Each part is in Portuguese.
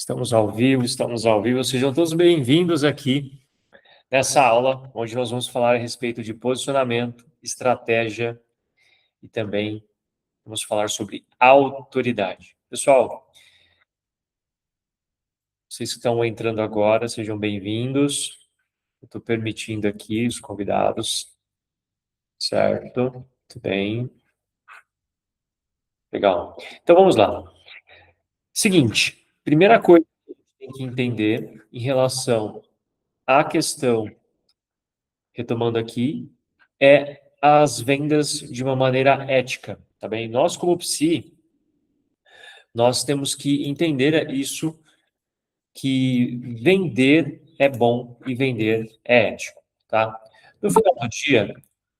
Estamos ao vivo. Sejam todos bem-vindos aqui nessa aula, onde nós vamos falar a respeito de posicionamento, estratégia e também vamos falar sobre autoridade. Pessoal, vocês que estão entrando agora, sejam bem-vindos. Eu estou permitindo aqui os convidados, certo? Muito bem. Legal. Então, vamos lá. Seguinte, primeira coisa que a gente tem que entender em relação à questão, retomando aqui, é as vendas de uma maneira ética, tá bem? Nós, como psi, nós temos que entender isso, que vender é bom e vender é ético, tá? No final do dia,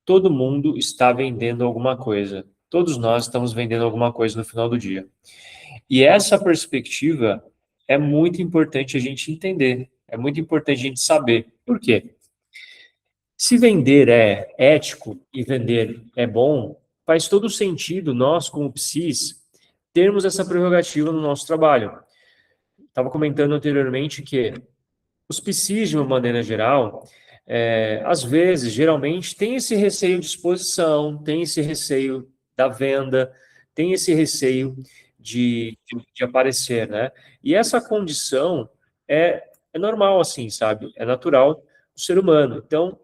todo mundo está vendendo alguma coisa. Todos nós estamos vendendo alguma coisa no final do dia. E essa perspectiva é muito importante a gente entender, é muito importante a gente saber. Por quê? Se vender é ético e vender é bom, faz todo sentido nós, como psis, termos essa prerrogativa no nosso trabalho. Estava comentando anteriormente que os psis, de uma maneira geral, às vezes, geralmente, tem esse receio de exposição, tem esse receio da venda, tem esse receio de aparecer, né? E essa condição é normal, assim, sabe? É natural do ser humano. Então,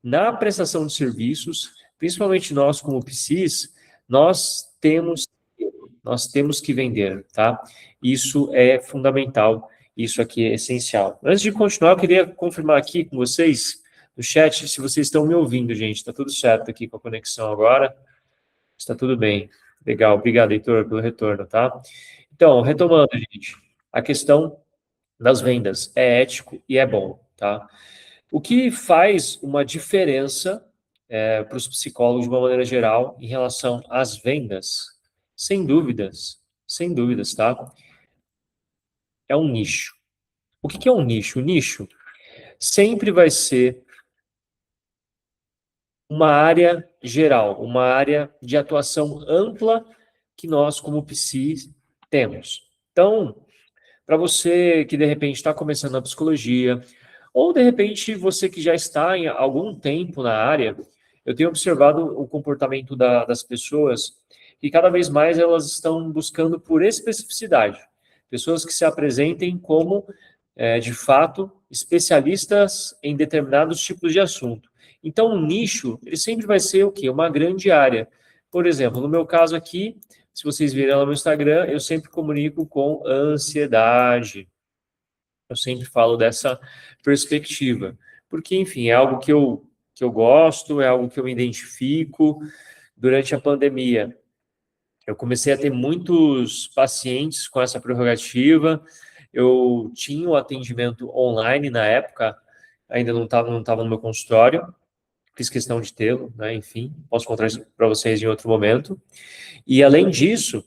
na prestação de serviços, principalmente nós como psis, nós temos nós temos que vender, tá? Isso é fundamental, isso aqui é essencial. Antes de continuar, eu queria confirmar aqui com vocês no chat se vocês estão me ouvindo, gente. Está tudo certo aqui com a conexão agora? Está tudo bem. Legal, obrigado, Heitor, pelo retorno, tá? Então, retomando, gente, a questão das vendas é ético e é bom, tá? O que faz uma diferença para os psicólogos, de uma maneira geral, em relação às vendas? Sem dúvidas, tá? É um nicho. O que é um nicho? O nicho sempre vai ser uma área geral, uma área de atuação ampla que nós, como psi, temos. Então, para você que, de repente, está começando a psicologia, ou, de repente, você que já está em algum tempo na área, eu tenho observado o comportamento das pessoas e cada vez mais elas estão buscando por especificidade. Pessoas que se apresentem como, de fato, especialistas em determinados tipos de assunto. Então, o nicho, ele sempre vai ser o quê? Uma grande área. Por exemplo, no meu caso aqui, se vocês virem lá no meu Instagram, eu sempre comunico com ansiedade. Eu sempre falo dessa perspectiva. Porque, enfim, é algo que eu gosto, é algo que eu me identifico. Durante a pandemia, eu comecei a ter muitos pacientes com essa prerrogativa. Eu tinha o atendimento online na época, ainda não estava no meu consultório. Fiz questão de tê-lo, né? Enfim, posso contar isso para vocês em outro momento. E, além disso,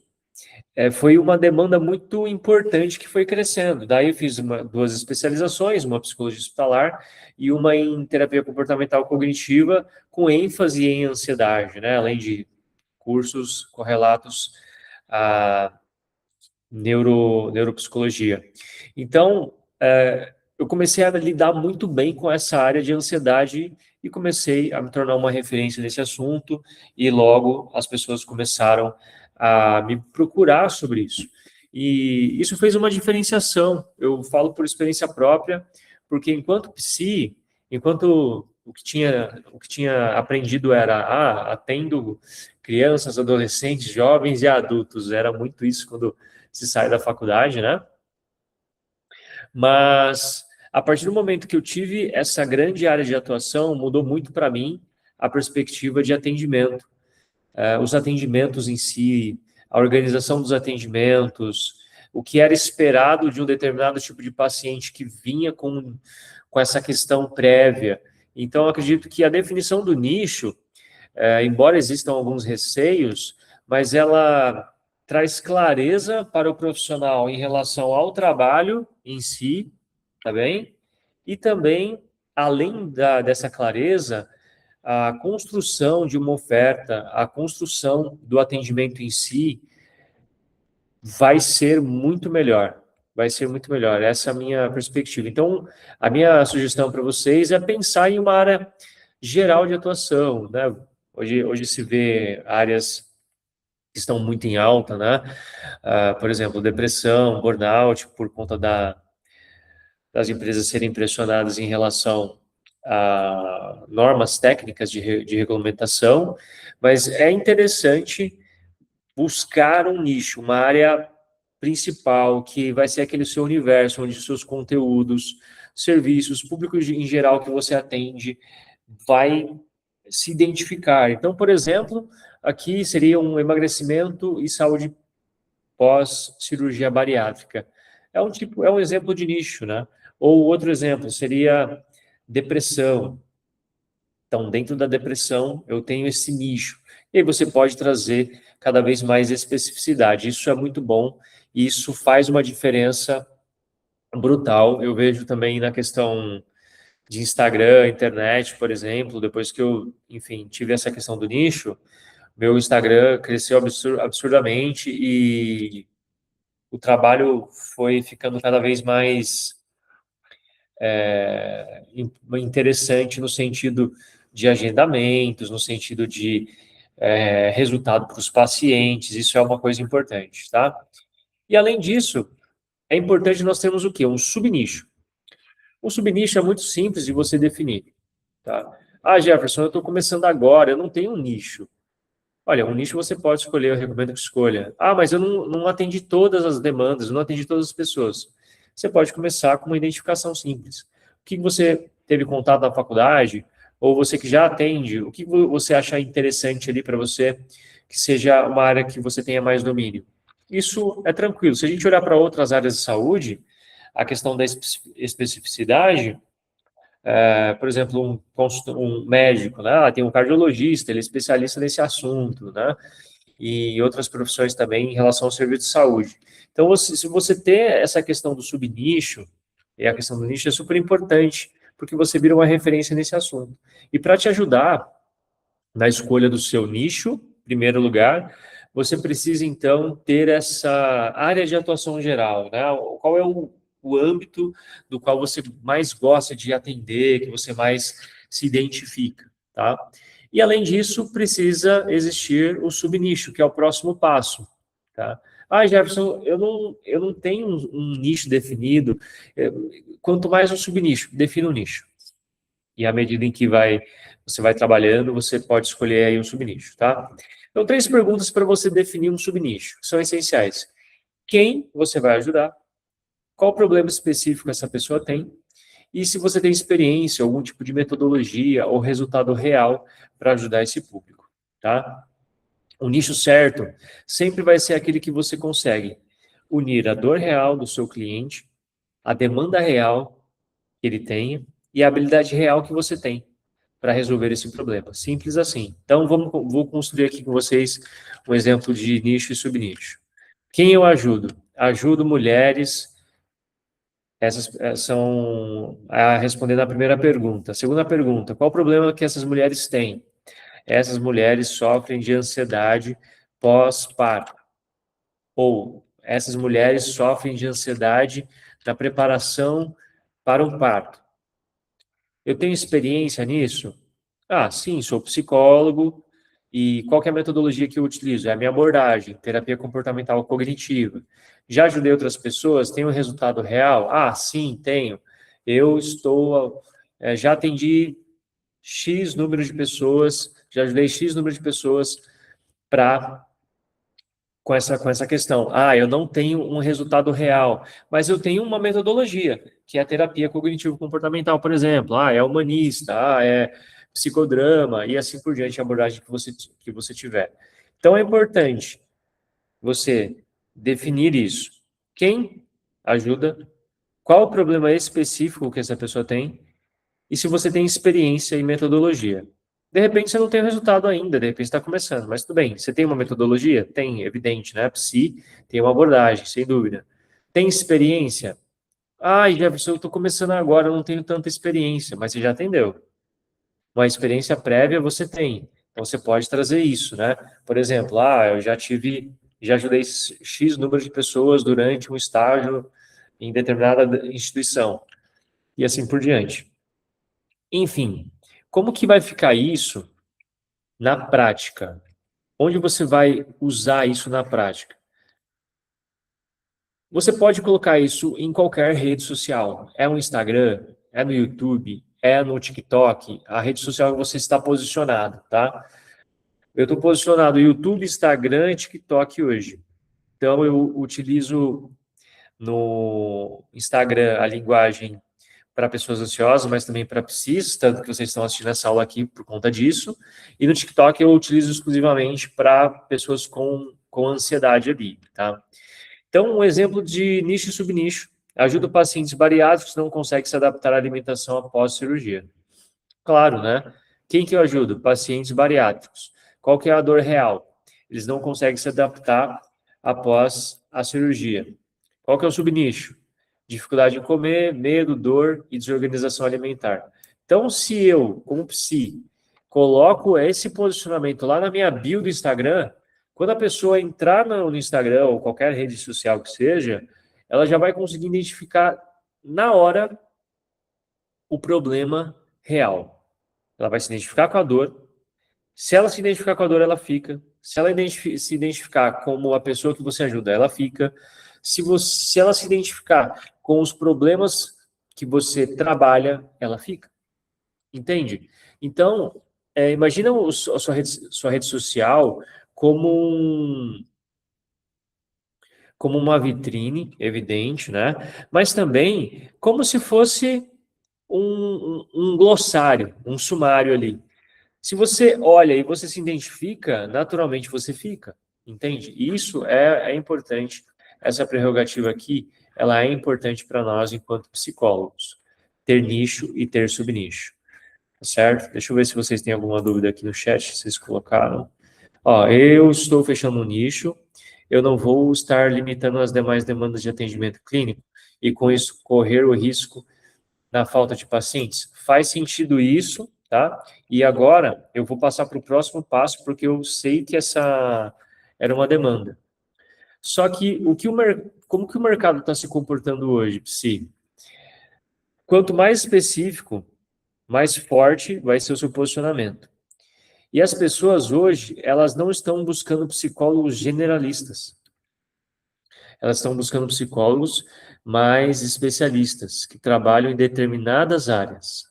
foi uma demanda muito importante que foi crescendo. Daí eu fiz duas especializações, uma psicologia hospitalar e uma em terapia comportamental cognitiva, com ênfase em ansiedade, né? Além de cursos correlatos à neuropsicologia. Então, eu comecei a lidar muito bem com essa área de ansiedade e comecei a me tornar uma referência nesse assunto, e logo as pessoas começaram a me procurar sobre isso. E isso fez uma diferenciação. Eu falo por experiência própria, porque enquanto psi, enquanto o que tinha aprendido era, atendo crianças, adolescentes, jovens e adultos, era muito isso quando se sai da faculdade, né? Mas, a partir do momento que eu tive essa grande área de atuação, mudou muito para mim a perspectiva de atendimento. Os atendimentos em si, a organização dos atendimentos, o que era esperado de um determinado tipo de paciente que vinha com essa questão prévia. Então, eu acredito que a definição do nicho, embora existam alguns receios, mas ela traz clareza para o profissional em relação ao trabalho em si, tá bem? E também, além dessa clareza, a construção de uma oferta, a construção do atendimento em si vai ser muito melhor. vai ser muito melhor. Essa é a minha perspectiva. Então, a minha sugestão para vocês é pensar em uma área geral de atuação, né? Hoje se vê áreas que estão muito em alta, né? Por exemplo, depressão, burnout, por conta das empresas serem pressionadas em relação a normas técnicas de regulamentação, mas é interessante buscar um nicho, uma área principal, que vai ser aquele seu universo, onde seus conteúdos, serviços, públicos em geral que você atende, vai se identificar. Então, por exemplo, aqui seria um emagrecimento e saúde pós-cirurgia bariátrica. É um exemplo de nicho, né? Ou outro exemplo seria depressão. Então, dentro da depressão, eu tenho esse nicho. E aí você pode trazer cada vez mais especificidade. Isso é muito bom e isso faz uma diferença brutal. Eu vejo também na questão de Instagram, internet, por exemplo, depois que eu, enfim, tive essa questão do nicho, meu Instagram cresceu absurdamente e o trabalho foi ficando cada vez mais interessante no sentido de agendamentos, no sentido de resultado para os pacientes, isso é uma coisa importante, tá? E além disso, é importante nós termos o quê? Um subnicho. Um subnicho é muito simples de você definir, tá? Ah, Jefferson, eu estou começando agora, eu não tenho um nicho. Olha, um nicho você pode escolher, eu recomendo que escolha. Ah, mas eu não atendi todas as demandas, eu não atendi todas as pessoas. Você pode começar com uma identificação simples. O que você teve contato na faculdade, ou você que já atende, o que você acha interessante ali para você, que seja uma área que você tenha mais domínio. Isso é tranquilo. Se a gente olhar para outras áreas de saúde, a questão da especificidade, por exemplo, um médico, né? Tem um cardiologista, ele é especialista nesse assunto, né? E outras profissões também em relação ao serviço de saúde. Então, se você ter essa questão do subnicho, e a questão do nicho é super importante, porque você vira uma referência nesse assunto. E para te ajudar na escolha do seu nicho, em primeiro lugar, você precisa, então, ter essa área de atuação geral, né? Qual é o âmbito do qual você mais gosta de atender, que você mais se identifica, tá? E, além disso, precisa existir o subnicho, que é o próximo passo, tá? Ah, Jefferson, eu não tenho um nicho definido. Quanto mais um subnicho, defina um nicho. E à medida em que você vai trabalhando, você pode escolher aí um subnicho, tá? Então, 3 perguntas para você definir um subnicho, que são essenciais. Quem você vai ajudar? Qual problema específico essa pessoa tem? E se você tem experiência, algum tipo de metodologia ou resultado real para ajudar esse público, tá? O nicho certo sempre vai ser aquele que você consegue unir a dor real do seu cliente, a demanda real que ele tenha e a habilidade real que você tem para resolver esse problema. Simples assim. Então, vou construir aqui com vocês um exemplo de nicho e subnicho. Quem eu ajudo? Ajudo mulheres. Essas são respondendo a primeira pergunta. A segunda pergunta: qual o problema que essas mulheres têm? Essas mulheres sofrem de ansiedade pós-parto. Ou essas mulheres sofrem de ansiedade na preparação para um parto. Eu tenho experiência nisso? Ah, sim, sou psicólogo. E qual que é a metodologia que eu utilizo? É a minha abordagem, terapia comportamental cognitiva. Já ajudei outras pessoas? Tenho um resultado real? Ah, sim, tenho. Já atendi X número de pessoas, já ajudei X número de pessoas para com essa questão. Ah, eu não tenho um resultado real, mas eu tenho uma metodologia, que é a terapia cognitivo-comportamental, por exemplo. Ah, é humanista, é psicodrama e assim por diante, a abordagem que você tiver. Então, é importante você definir isso. Quem ajuda? Qual o problema específico que essa pessoa tem? E se você tem experiência e metodologia. De repente você não tem o resultado ainda, de repente está começando, mas tudo bem. Você tem uma metodologia? Tem, evidente, né? Psi tem uma abordagem, sem dúvida. Tem experiência? Ah, Jefferson, eu estou começando agora, eu não tenho tanta experiência, mas você já atendeu. Uma experiência prévia você tem, então você pode trazer isso, né? Por exemplo, eu já ajudei X número de pessoas durante um estágio em determinada instituição, e assim por diante. Enfim, como que vai ficar isso na prática? Onde você vai usar isso na prática? Você pode colocar isso em qualquer rede social. É no Instagram, é no YouTube, é no TikTok, a rede social que você está posicionado, tá? Eu estou posicionado no YouTube, Instagram e TikTok hoje. Então, eu utilizo no Instagram a linguagem para pessoas ansiosas, mas também para psis, tanto que vocês estão assistindo essa aula aqui por conta disso. E no TikTok eu utilizo exclusivamente para pessoas com ansiedade ali, tá? Então, um exemplo de nicho e subnicho. Ajuda pacientes bariátricos que não conseguem se adaptar à alimentação após cirurgia. Claro, né? Quem que eu ajudo? Pacientes bariátricos. Qual que é a dor real? Eles não conseguem se adaptar após a cirurgia. Qual que é o subnicho? Dificuldade em comer, medo, dor e desorganização alimentar. Então, se eu, como psi, coloco esse posicionamento lá na minha bio do Instagram, quando a pessoa entrar no Instagram ou qualquer rede social que seja, ela já vai conseguir identificar na hora o problema real. Ela vai se identificar com a dor. Se ela se identificar com a dor, ela fica. Se ela se identificar como a pessoa que você ajuda, ela fica. Se ela se identificar com os problemas que você trabalha, ela fica. Entende? Então, imagina a sua rede social como, como uma vitrine, evidente, né? Mas também como se fosse um glossário, um sumário ali. Se você olha e você se identifica, naturalmente você fica, entende? E isso é importante, essa prerrogativa aqui, ela é importante para nós enquanto psicólogos, ter nicho e ter subnicho, tá certo? Deixa eu ver se vocês têm alguma dúvida aqui no chat, se vocês colocaram. Ó, eu estou fechando um nicho, eu não vou estar limitando as demais demandas de atendimento clínico e com isso correr o risco na falta de pacientes? Faz sentido isso, tá? E agora eu vou passar para o próximo passo, porque eu sei que essa era uma demanda. Só que como que o mercado está se comportando hoje, Psi? Quanto mais específico, mais forte vai ser o seu posicionamento. E as pessoas hoje, elas não estão buscando psicólogos generalistas. Elas estão buscando psicólogos mais especialistas, que trabalham em determinadas áreas.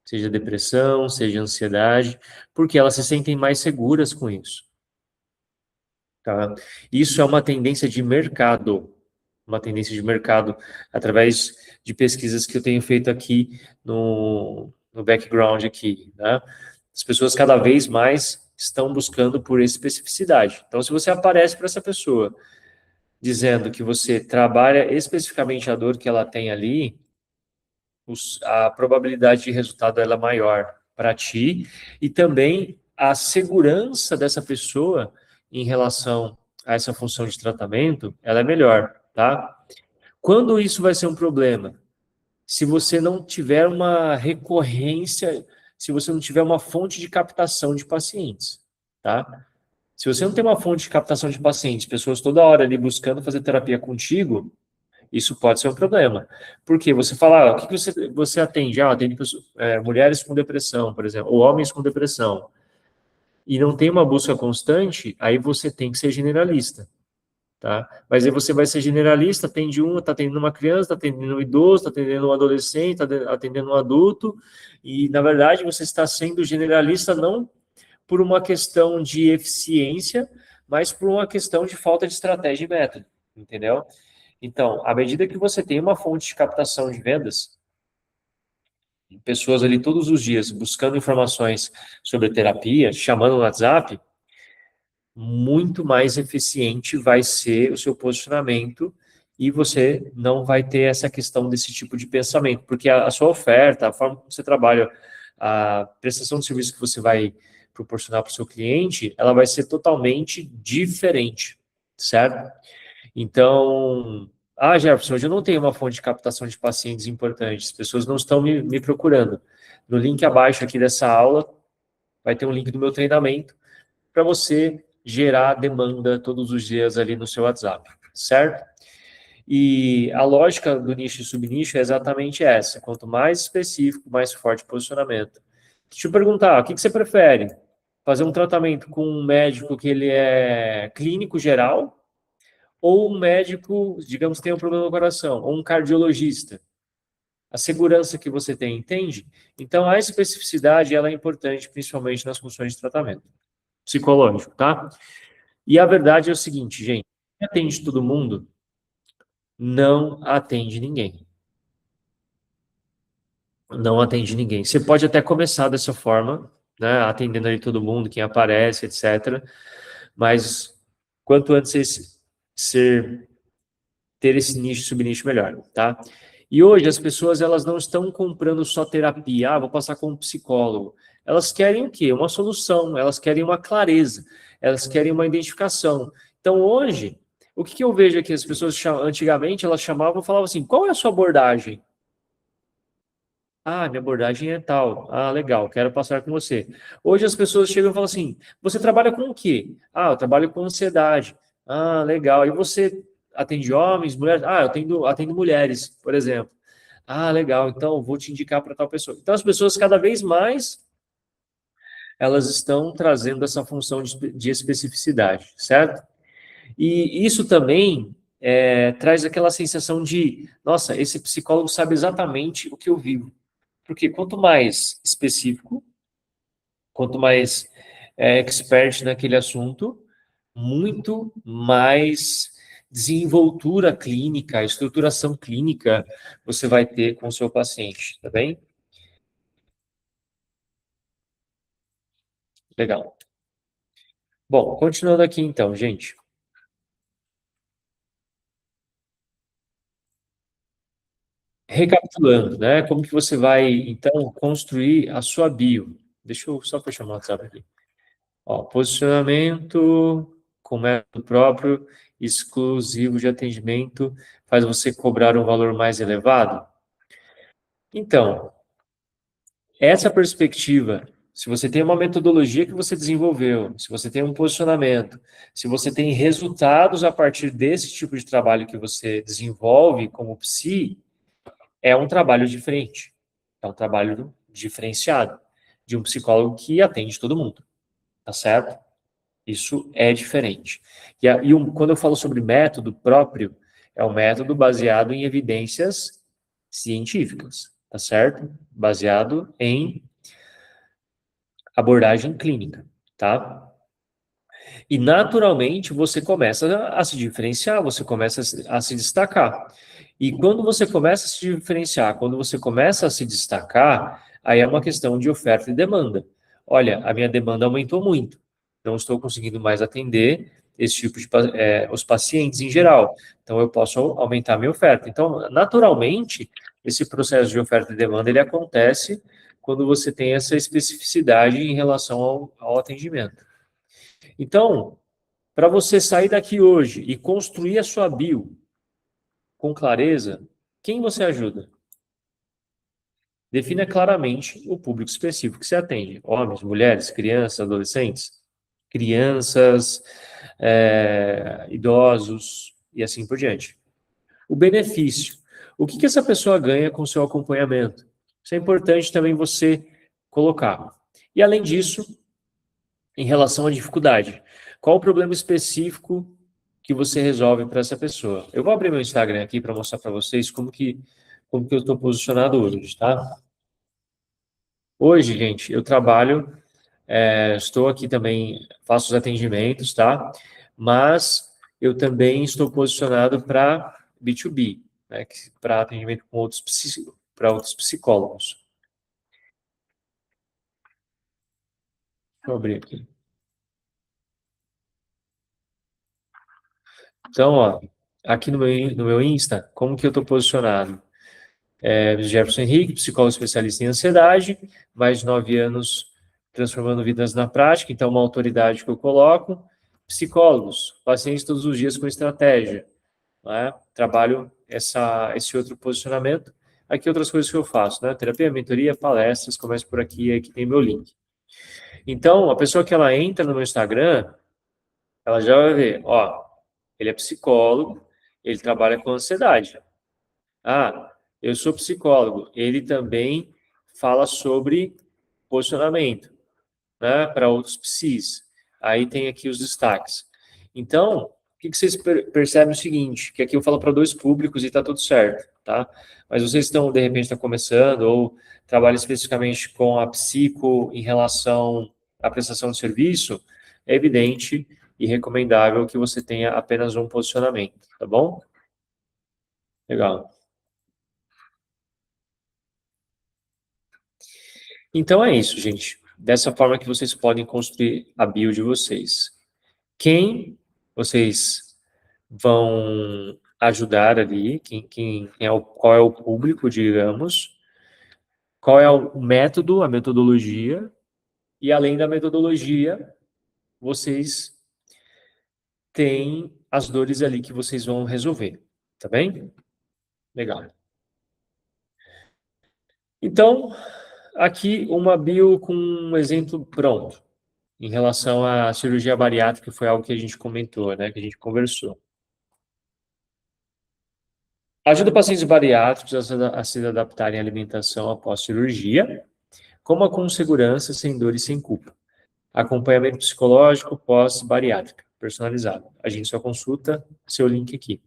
Seja depressão, seja ansiedade, porque elas se sentem mais seguras com isso, tá? Isso é uma tendência de mercado através de pesquisas que eu tenho feito aqui no background aqui, né? As pessoas cada vez mais estão buscando por especificidade. Então, se você aparece para essa pessoa dizendo que você trabalha especificamente a dor que ela tem ali, a probabilidade de resultado ela é maior para ti e também a segurança dessa pessoa em relação a essa função de tratamento, ela é melhor, tá? Quando isso vai ser um problema? Se você não tiver uma recorrência, se você não tiver uma fonte de captação de pacientes, tá? Se você não tem uma fonte de captação de pacientes, pessoas toda hora ali buscando fazer terapia contigo, isso pode ser um problema. Porque você fala, o que você atende? Ah, atende mulheres com depressão, por exemplo, ou homens com depressão. E não tem uma busca constante, aí você tem que ser generalista, tá? Mas aí você vai ser generalista, atende está atendendo uma criança, está atendendo um idoso, está atendendo um adolescente, está atendendo um adulto, e na verdade você está sendo generalista não por uma questão de eficiência, mas por uma questão de falta de estratégia e método, entendeu? Então, à medida que você tem uma fonte de captação de vendas, pessoas ali todos os dias buscando informações sobre terapia, chamando no WhatsApp, muito mais eficiente vai ser o seu posicionamento e você não vai ter essa questão desse tipo de pensamento, porque a sua oferta, a forma como você trabalha, a prestação de serviço que você vai proporcionar para o seu cliente, ela vai ser totalmente diferente, certo? Então, Jefferson, hoje eu não tenho uma fonte de captação de pacientes importantes, as pessoas não estão me procurando. No link abaixo aqui dessa aula, vai ter um link do meu treinamento para você gerar demanda todos os dias ali no seu WhatsApp, certo? E a lógica do nicho e subnicho é exatamente essa. Quanto mais específico, mais forte o posicionamento. Deixa eu perguntar, o que você prefere? Fazer um tratamento com um médico que ele é clínico geral ou um médico, digamos, que tem um problema no coração, ou um cardiologista? A segurança que você tem, entende? Então, a especificidade, ela é importante, principalmente nas funções de tratamento psicológico, tá? E a verdade é o seguinte, gente, quem atende todo mundo não atende ninguém. Não atende ninguém. Você pode até começar dessa forma, né, atendendo aí todo mundo, quem aparece, etc. Mas quanto antes ser ter esse nicho e subnicho melhor, tá? E hoje as pessoas elas não estão comprando só terapia, vou passar com um psicólogo. Elas querem o quê? Uma solução, elas querem uma clareza, elas querem uma identificação. Então hoje, o que eu vejo aqui, as pessoas antigamente elas chamavam e falavam assim, qual é a sua abordagem? Ah, minha abordagem é tal. Ah, legal, quero passar com você. Hoje as pessoas chegam e falam assim: você trabalha com o quê? Ah, eu trabalho com ansiedade. Ah, legal. E você atende homens, mulheres? Ah, eu atendo mulheres, por exemplo. Ah, legal. Então, vou te indicar para tal pessoa. Então, as pessoas cada vez mais elas estão trazendo essa função de especificidade, certo? E isso também traz aquela sensação de, nossa, esse psicólogo sabe exatamente o que eu vivo. Porque quanto mais específico, quanto mais expert naquele assunto, muito mais desenvoltura clínica, estruturação clínica você vai ter com o seu paciente, tá bem? Legal. Bom, continuando aqui então, gente. Recapitulando, né? Como que você vai, então, construir a sua bio? Deixa eu só fechar o WhatsApp aqui. Ó, posicionamento com método próprio, exclusivo de atendimento, faz você cobrar um valor mais elevado? Então, essa perspectiva, se você tem uma metodologia que você desenvolveu, se você tem um posicionamento, se você tem resultados a partir desse tipo de trabalho que você desenvolve como psi, é um trabalho diferente. É um trabalho diferenciado de um psicólogo que atende todo mundo, tá certo? Isso é diferente. Quando eu falo sobre método próprio, é um método baseado em evidências científicas, tá certo? Baseado em abordagem clínica, tá? E naturalmente você começa a se diferenciar, você começa a se destacar. E quando você começa a se diferenciar, quando você começa a se destacar, aí é uma questão de oferta e demanda. Olha, a minha demanda aumentou muito, não estou conseguindo mais atender esse tipo de os pacientes em geral. Então eu posso aumentar a minha oferta. Então, naturalmente, esse processo de oferta e demanda ele acontece quando você tem essa especificidade em relação ao atendimento. Então, para você sair daqui hoje e construir a sua bio com clareza, quem você ajuda? Defina claramente o público específico que você atende: homens, mulheres, crianças, adolescentes, crianças, idosos e assim por diante. O benefício: o que essa pessoa ganha com o seu acompanhamento? Isso é importante também você colocar. E além disso, em relação à dificuldade, qual o problema específico que você resolve para essa pessoa? Eu vou abrir meu Instagram aqui para mostrar para vocês como que eu estou posicionado hoje, tá? Hoje, gente, eu trabalho, estou aqui também, faço os atendimentos, tá? Mas eu também estou posicionado para B2B, né? Para atendimento com para outros psicólogos. Deixa eu abrir aqui. Então, ó, aqui no meu Insta, como que eu estou posicionado? Jefferson Henrique, psicólogo especialista em ansiedade, mais de 9 anos transformando vidas na prática, então uma autoridade que eu coloco. Psicólogos, pacientes todos os dias com estratégia, né? Trabalho esse outro posicionamento. Aqui outras coisas que eu faço, né? Terapia, mentoria, palestras, começo por aqui, aqui tem meu link. Então, a pessoa que ela entra no meu Instagram, ela já vai ver, ó, ele é psicólogo, ele trabalha com ansiedade. Ah, eu sou psicólogo, ele também fala sobre posicionamento, né, para outros psis. Aí tem aqui os destaques. Então, o que vocês percebem o seguinte, que aqui eu falo para dois públicos e está tudo certo, tá? Mas vocês estão, de repente, começando ou trabalham especificamente com a psico em relação à prestação de serviço, é evidente e recomendável que você tenha apenas um posicionamento, tá bom? Legal. Então é isso, gente. Dessa forma que vocês podem construir a bio de vocês. Quem vocês vão ajudar ali, qual é o público, digamos, qual é o método, a metodologia, e além da metodologia, vocês têm as dores ali que vocês vão resolver, tá bem? Legal. Então, aqui uma bio com um exemplo pronto, em relação à cirurgia bariátrica, que foi algo que a gente comentou, né, que a gente conversou. Ajuda pacientes bariátricos a se adaptarem à alimentação após cirurgia, com segurança, sem dor e sem culpa. Acompanhamento psicológico pós-bariátrica, personalizado. A gente só consulta seu link aqui,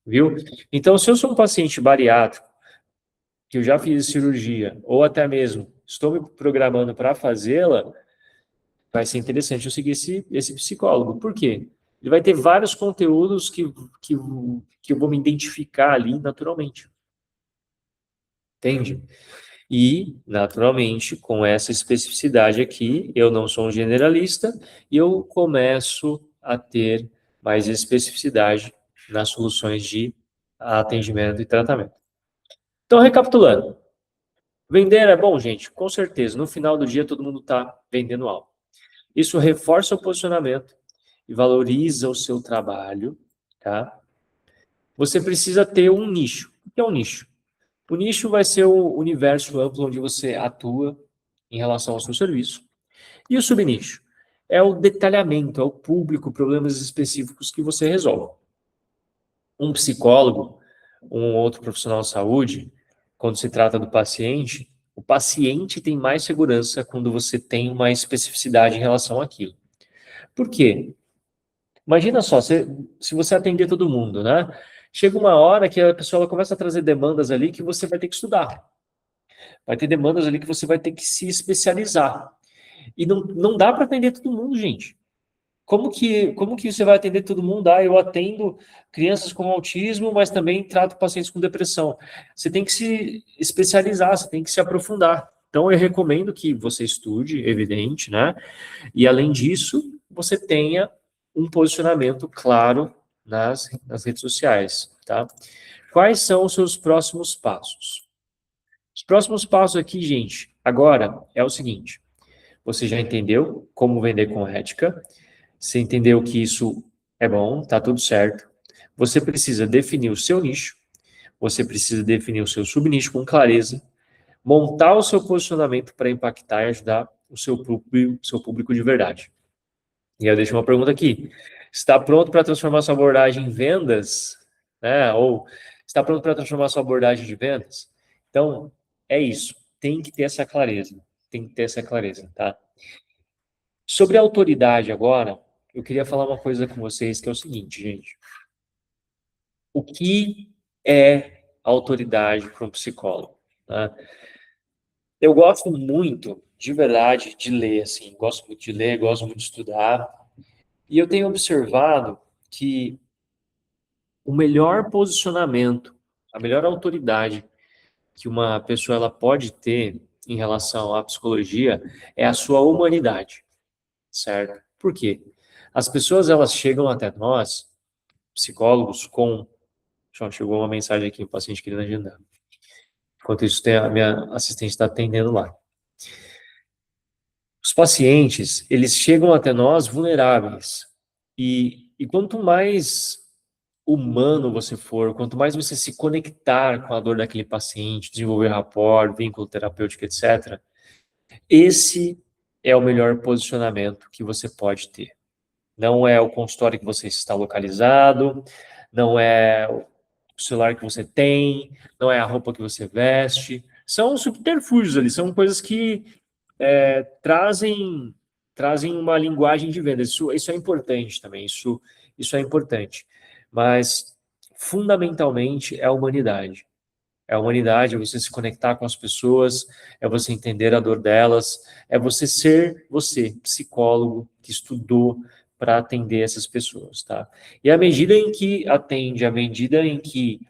viu? Então, se eu sou um paciente bariátrico, que eu já fiz cirurgia, ou até mesmo estou me programando para fazê-la, vai ser interessante eu seguir esse psicólogo. Por quê? Ele vai ter vários conteúdos que, que eu vou me identificar ali naturalmente. Entende? E, naturalmente, com essa especificidade aqui, eu não sou um generalista e eu começo a ter mais especificidade nas soluções de atendimento e tratamento. Então, recapitulando. Vender é bom, gente? Com certeza. No final do dia, todo mundo está vendendo algo. Isso reforça o posicionamento e valoriza o seu trabalho, tá? Você precisa ter um nicho. O que é um nicho? O nicho vai ser o universo amplo onde você atua em relação ao seu serviço. E o subnicho? É o detalhamento, é o público, problemas específicos que você resolve. Um psicólogo, um outro profissional de saúde, quando se trata do paciente, o paciente tem mais segurança quando você tem uma especificidade em relação àquilo. Por quê? Imagina só, se você atender todo mundo, né? Chega uma hora que a pessoa começa a trazer demandas ali que você vai ter que estudar. Vai ter demandas ali que você vai ter que se especializar. E não dá para atender todo mundo, gente. Como que você vai atender todo mundo? Ah, eu atendo crianças com autismo, mas também trato pacientes com depressão. Você tem que se especializar, você tem que se aprofundar. Então, eu recomendo que você estude, evidente, né? E, além disso, você tenha um posicionamento claro nas redes sociais, tá? Quais são os seus próximos passos? Os próximos passos aqui, gente, agora é o seguinte: você já entendeu como vender com ética, você entendeu que isso é bom, tá tudo certo. Você precisa definir o seu nicho, você precisa definir o seu subnicho com clareza, montar o seu posicionamento para impactar e ajudar o seu público de verdade. E eu deixo uma pergunta aqui: está pronto para transformar sua abordagem em vendas? Né? Ou está pronto para transformar sua abordagem de vendas? Então, é isso. Tem que ter essa clareza. Tem que ter essa clareza, tá? Sobre a autoridade agora, eu queria falar uma coisa com vocês, que é o seguinte, gente. O que é autoridade para um psicólogo? Tá? Eu gosto muito, de verdade, de ler, assim. Gosto muito de ler, gosto muito de estudar. E eu tenho observado que o melhor posicionamento, a melhor autoridade que uma pessoa ela pode ter em relação à psicologia é a sua humanidade, certo? Por quê? As pessoas elas chegam até nós, psicólogos, com... Chegou uma mensagem aqui, o paciente querendo agendar. Enquanto isso, a minha assistente está atendendo lá. Os pacientes, eles chegam até nós vulneráveis. E quanto mais humano você for, quanto mais você se conectar com a dor daquele paciente, desenvolver rapport, vínculo terapêutico, etc., esse é o melhor posicionamento que você pode ter. Não é o consultório que você está localizado, não é o celular que você tem, não é a roupa que você veste. São subterfúgios ali, são coisas que trazem uma linguagem de venda. Isso é importante também, isso é importante. Mas, fundamentalmente, é a humanidade. É a humanidade, é você se conectar com as pessoas, é você entender a dor delas, é você ser você, psicólogo, que estudou para atender essas pessoas, tá? E à medida em que atende, à medida em que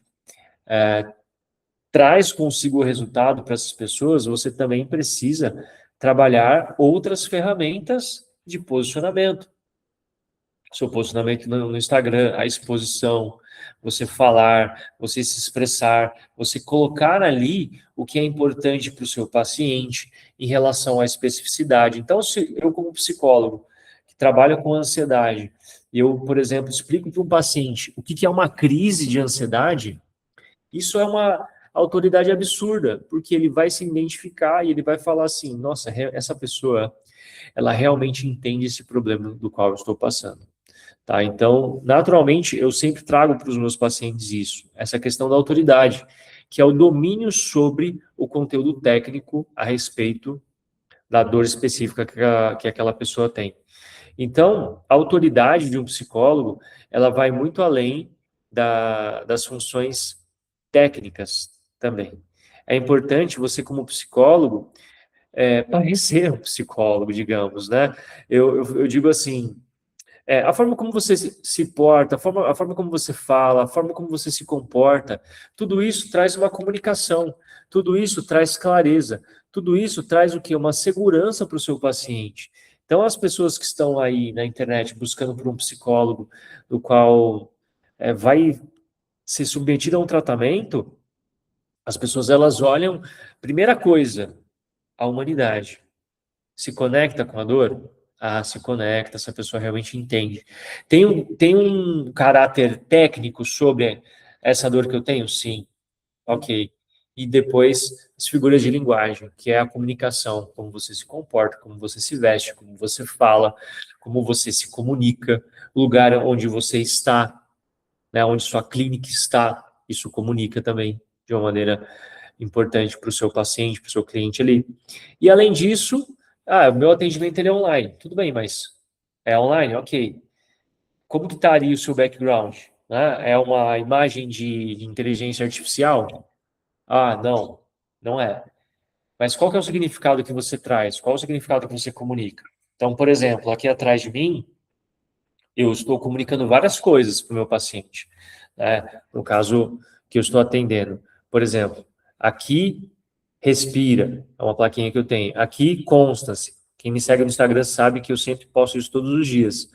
traz consigo o resultado para essas pessoas, você também precisa trabalhar outras ferramentas de posicionamento. Seu posicionamento no Instagram, a exposição, você falar, você se expressar, você colocar ali o que é importante para o seu paciente em relação à especificidade. Então, se eu, como psicólogo, que trabalha com ansiedade, eu, por exemplo, explico para um paciente o que é uma crise de ansiedade, isso é uma autoridade absurda, porque ele vai se identificar e ele vai falar assim: nossa, essa pessoa, ela realmente entende esse problema do qual eu estou passando. Tá? Então, naturalmente, eu sempre trago para os meus pacientes isso, essa questão da autoridade, que é o domínio sobre o conteúdo técnico a respeito da dor específica que aquela pessoa tem. Então, a autoridade de um psicólogo, ela vai muito além das funções técnicas também. É importante você, como psicólogo, parecer um psicólogo, digamos, né? Eu digo assim, a forma como você se porta, a forma como você fala, a forma como você se comporta, tudo isso traz uma comunicação, tudo isso traz clareza, tudo isso traz o quê? Uma segurança para o seu paciente. Então, as pessoas que estão aí na internet buscando por um psicólogo, do qual vai ser submetido a um tratamento, as pessoas elas olham, primeira coisa, a humanidade. Se conecta com a dor? Ah, se conecta, essa pessoa realmente entende. Tem um caráter técnico sobre essa dor que eu tenho? Sim. Ok. E depois, as figuras de linguagem, que é a comunicação, como você se comporta, como você se veste, como você fala, como você se comunica, o lugar onde você está, né, onde sua clínica está, isso comunica também de uma maneira importante para o seu paciente, para o seu cliente ali. E além disso, o meu atendimento ele é online. Tudo bem, mas é online? Ok. Como que estaria o seu background? Né? É uma imagem de inteligência artificial? Ah, não, não é. Mas qual que é o significado que você traz? Qual é o significado que você comunica? Então, por exemplo, aqui atrás de mim, eu estou comunicando várias coisas para o meu paciente, né? No caso que eu estou atendendo. Por exemplo, aqui respira, é uma plaquinha que eu tenho. Aqui consta-se. Quem me segue no Instagram sabe que eu sempre posto isso todos os dias.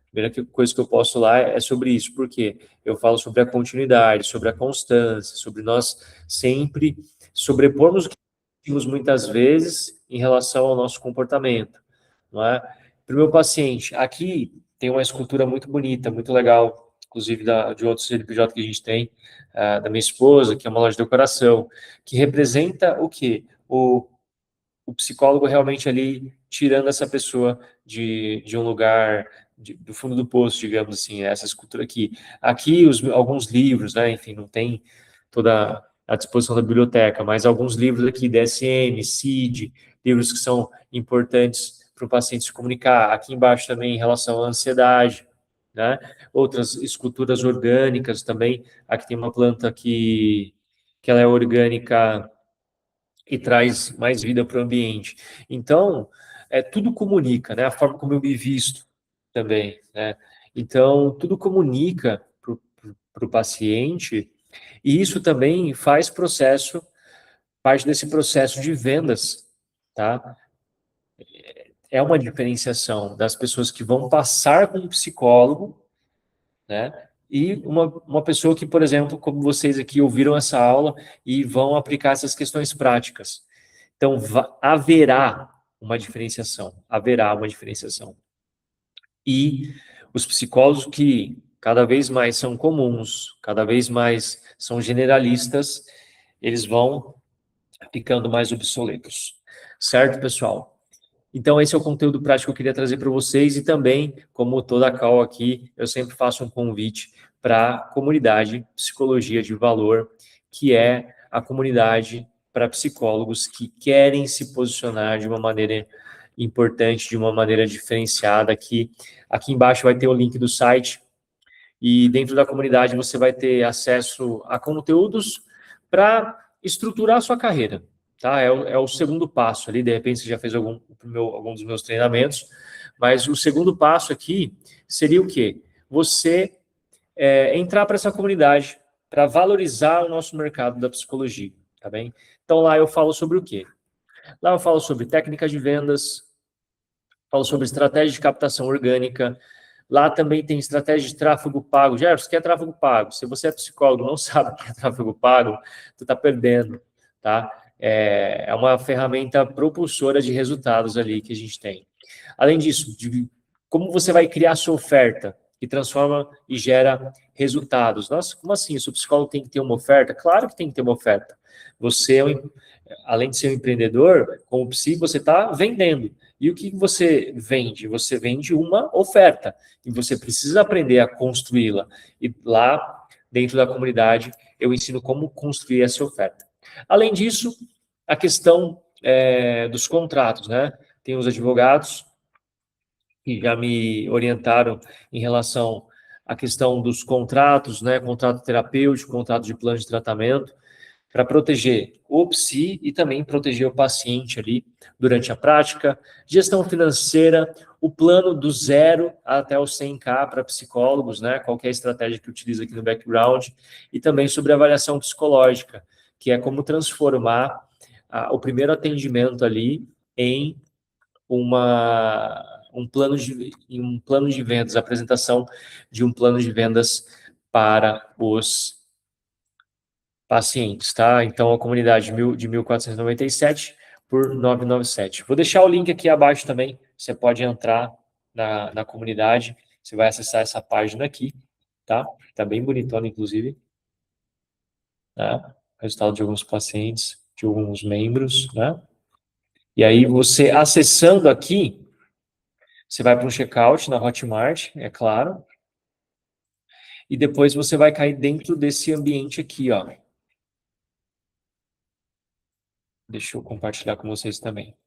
A primeira coisa que eu posto lá é sobre isso, porque eu falo sobre a continuidade, sobre a constância, sobre nós sempre sobrepormos o que sentimos muitas vezes em relação ao nosso comportamento, não é? Para o meu paciente, aqui tem uma escultura muito bonita, muito legal, inclusive de outros CNPJ que a gente tem, da minha esposa, que é uma loja de decoração, que representa o quê? O psicólogo realmente ali tirando essa pessoa de um lugar do fundo do poço, digamos assim, essa escultura aqui. Aqui alguns livros, né? Enfim, não tem toda a disposição da biblioteca, mas alguns livros aqui, DSM, CID, livros que são importantes para o paciente se comunicar. Aqui embaixo também em relação à ansiedade, né? Outras esculturas orgânicas também. Aqui tem uma planta que ela é orgânica e traz mais vida para o ambiente. Então, tudo comunica, né? A forma como eu me visto também, né? Então, tudo comunica para o paciente e isso também faz parte desse processo de vendas, tá? É uma diferenciação das pessoas que vão passar com um psicólogo, né? E uma pessoa que, por exemplo, como vocês aqui ouviram essa aula e vão aplicar essas questões práticas. Então, haverá uma diferenciação. E os psicólogos que cada vez mais são comuns, cada vez mais são generalistas, eles vão ficando mais obsoletos. Certo, pessoal? Então, esse é o conteúdo prático que eu queria trazer para vocês e também, como toda a call aqui, eu sempre faço um convite para a comunidade Psicologia de Valor, que é a comunidade para psicólogos que querem se posicionar de uma maneira importante, de uma maneira diferenciada. Aqui embaixo vai ter o link do site, e dentro da comunidade você vai ter acesso a conteúdos para estruturar a sua carreira, tá? É o segundo passo ali, de repente você já fez algum dos meus treinamentos, mas o segundo passo aqui seria o quê? Você entrar para essa comunidade para valorizar o nosso mercado da psicologia, tá bem? Então lá eu falo sobre o quê? Lá eu falo sobre técnicas de vendas, falo sobre estratégia de captação orgânica. Lá também tem estratégia de tráfego pago. Gerson, o que é tráfego pago? Se você é psicólogo e não sabe o que é tráfego pago, tu está perdendo, tá? É uma ferramenta propulsora de resultados ali que a gente tem. Além disso, de como você vai criar a sua oferta, que transforma e gera resultados. Nossa, como assim? O psicólogo tem que ter uma oferta? Claro que tem que ter uma oferta. Você, além de ser um empreendedor, como psi, você está vendendo. E o que você vende? Você vende uma oferta. E você precisa aprender a construí-la. E lá, dentro da comunidade, eu ensino como construir essa oferta. Além disso, a questão dos contratos, né? Tem os advogados que já me orientaram em relação à questão dos contratos, né? Contrato terapêutico, contrato de plano de tratamento, para proteger o psi e também proteger o paciente ali durante a prática. Gestão financeira, o plano do 0 até os 100K para psicólogos, né? Qualquer estratégia que utiliza aqui no background, e também sobre avaliação psicológica, que é como transformar o primeiro atendimento ali em um plano de vendas, apresentação de um plano de vendas para os pacientes, tá? Então, a comunidade de 1.497 por 997. Vou deixar o link aqui abaixo também, você pode entrar na comunidade, você vai acessar essa página aqui, tá? Tá bem bonitona, inclusive. Tá? Resultado de alguns pacientes, de alguns membros, né? E aí, você acessando aqui, você vai para um checkout na Hotmart, é claro, e depois você vai cair dentro desse ambiente aqui, ó. Deixa eu compartilhar com vocês também.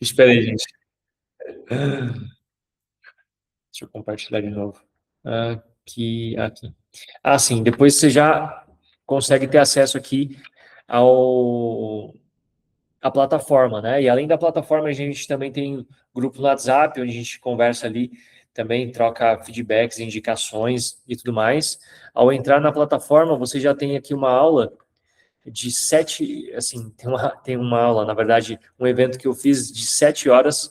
Espera aí, gente. Deixa eu compartilhar de novo. Aqui. Sim, depois você já consegue ter acesso aqui à plataforma, né? E além da plataforma, a gente também tem grupo no WhatsApp, onde a gente conversa ali, também troca feedbacks, indicações e tudo mais. Ao entrar na plataforma, você já tem aqui uma aula de 7, assim, tem uma aula, na verdade, um evento que eu fiz de 7 horas,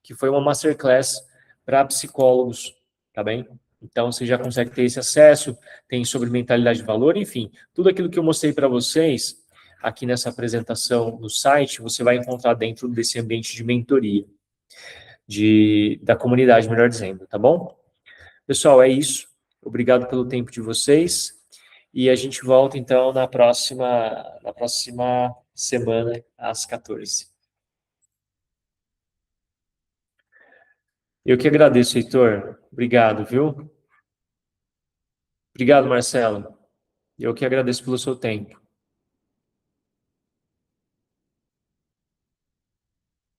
que foi uma masterclass para psicólogos, tá bem? Então, você já consegue ter esse acesso, tem sobre mentalidade de valor, enfim, tudo aquilo que eu mostrei para vocês aqui nessa apresentação no site, você vai encontrar dentro desse ambiente de mentoria, da comunidade, melhor dizendo, tá bom? Pessoal, é isso. Obrigado pelo tempo de vocês. E a gente volta, então, na próxima semana, às 14. Eu que agradeço, Heitor. Obrigado, viu? Obrigado, Marcelo. Eu que agradeço pelo seu tempo.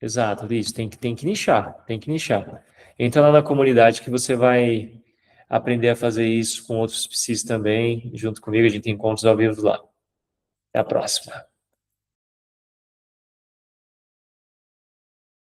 Exato, isso. Tem que nichar, tem que nichar. Entra lá na comunidade que você vai aprender a fazer isso com outros psis também, junto comigo. A gente tem encontros ao vivo lá. Até a próxima.